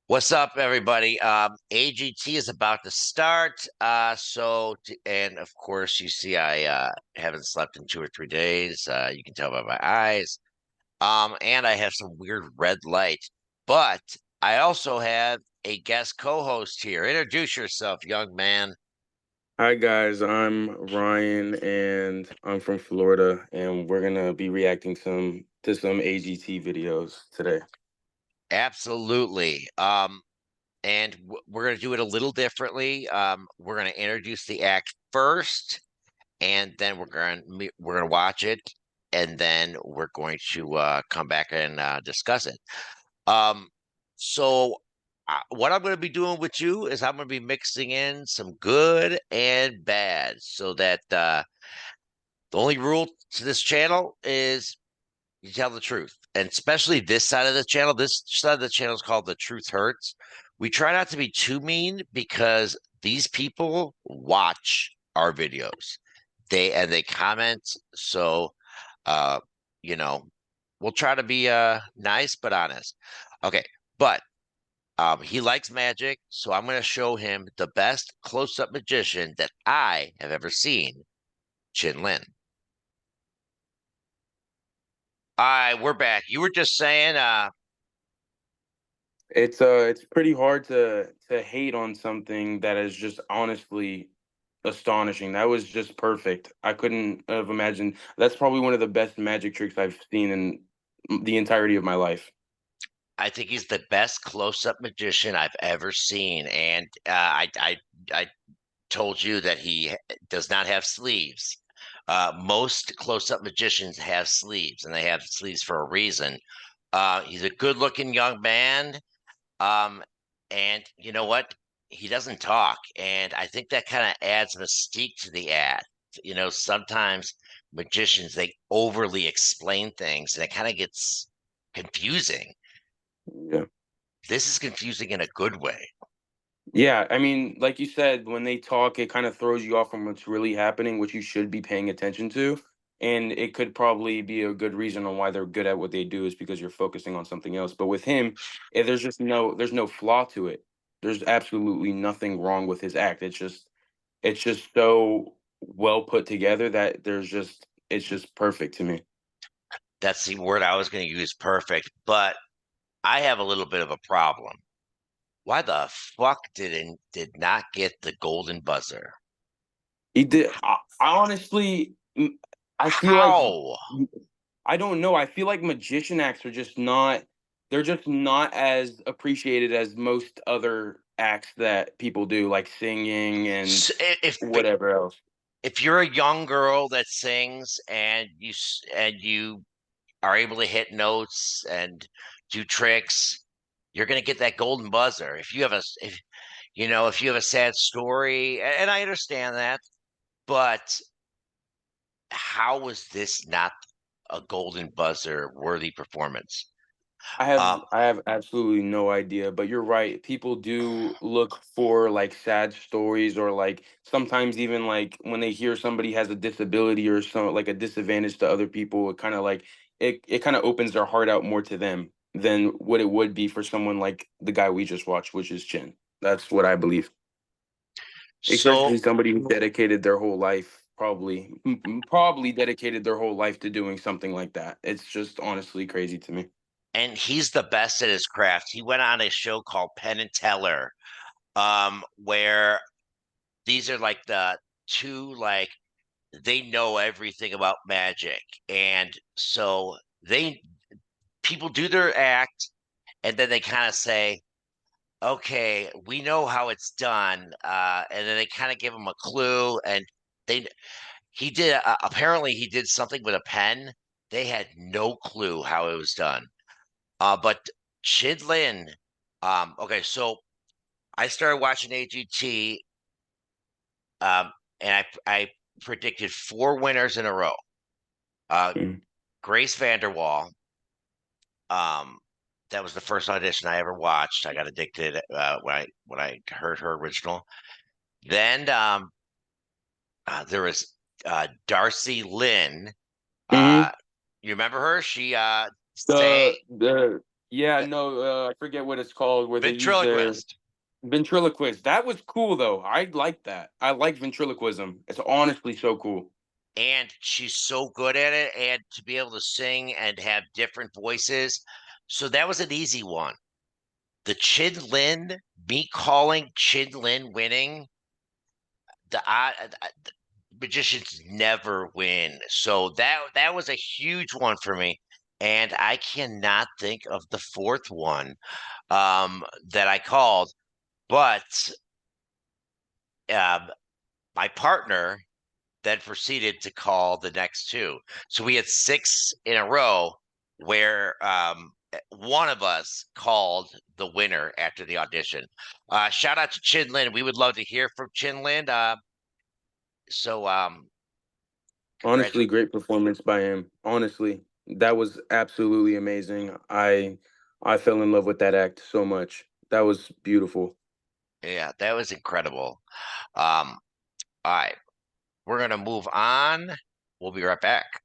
What's up, everybody? AGT is about to start. And of course, you see, I haven't slept in 2 or 3 days. You can tell by my eyes. And I have some weird red light. But I also have a guest co-host here. Introduce yourself, young man. Hi guys, I'm Ryan and I'm from Florida and we're gonna be reacting to some AGT videos today. Absolutely. And we're going to do it a little differently. We're going to introduce the act first, and then we're going to watch it, and then we're going to come back and discuss it. Um, so what I'm going to be doing with you is I'm going to be mixing in some good and bad, so that the only rule to this channel is you tell the truth, and especially this side of the channel. This side of the channel is called The Truth Hurts. We try not to be too mean because these people watch our videos. They comment, so uh, you know, we'll try to be nice but honest. Okay, but he likes magic, so I'm gonna show him the best close-up magician that I have ever seen, Chin Lin. All right, we're back. You were just saying, It's pretty hard to hate on something that is just honestly astonishing. That was just perfect. I couldn't have imagined. That's probably one of the best magic tricks I've seen in the entirety of my life. I think he's the best close-up magician I've ever seen, and I told you that he does not have sleeves. Most close-up magicians have sleeves, and they have sleeves for a reason. He's a good-looking young man, um, and you know what? He doesn't talk, and I think that kind of adds mystique to the act. Sometimes magicians they overly explain things, and it kind of gets confusing. Yeah. This is confusing in a good way. Yeah, I mean, like you said, when they talk, it kind of throws you off from what's really happening, which you should be paying attention to. And it could probably be a good reason on why they're good at what they do is because you're focusing on something else. But with him, there's no flaw to it. There's absolutely nothing wrong with his act. It's just so well put together that it's just perfect to me. That's the word I was going to use, perfect. But I have a little bit of a problem. Why the fuck did not get the golden buzzer? He did. I honestly, I feel like How? I don't know. I feel like magician acts are just not they're just not as appreciated as most other acts that people do, like singing and whatever else. If you're a young girl that sings and you are able to hit notes and do tricks, you're going to get that golden buzzer. If you have a sad story, and I understand that, but how was this not a golden buzzer worthy performance? I have Um, I have absolutely no idea, but you're right. People do look for like sad stories or like sometimes even like when they hear somebody has a disability or some like a disadvantage to other people, it kind of opens their heart out more to them than what it would be for someone like the guy we just watched, which is Chin. That's what I believe. so Especially somebody who dedicated their whole life, probably dedicated their whole life to doing something like that. It's just honestly crazy to me. and he's the best at his craft. He went on a show called Penn and Teller, where these are like the two like they know everything about magic, and so they people do their act, and then they kind of say, "Okay, we know how it's done," and then they kind of give him a clue, and they apparently he did something with a pen. They had no clue how it was done. But Chidlin, okay, so I started watching AGT, um, and I predicted four winners in a row. Uh, Mm. Grace Vanderwall, um, that was the first audition I ever watched. I got addicted when I heard her original. Then there was Darcy Lynn. Uh, Mhm. you remember her? She The sang. the Yeah, Uh, no, I forget what it's called where they use their Ventriloquist. ventriloquist. That was cool though. I like that. I like ventriloquism. It's honestly so cool. And she's so good at it, and to be able to sing and have different voices. So that was an easy one. The Chin Lin, me calling Chin Lin winning, the magicians never win. So that was a huge one for me. And I cannot think of the fourth one that I called, but um, my partner then proceeded to call the next two. So we had six in a row where one of us called the winner after the audition. Shout out to Chin Lin. We would love to hear from Chin Lin. So Honestly, congratulations. great performance by him. Honestly, that was absolutely amazing. I fell in love with that act so much. That was beautiful. Yeah, that was incredible. All right, we're gonna move on. We'll be right back.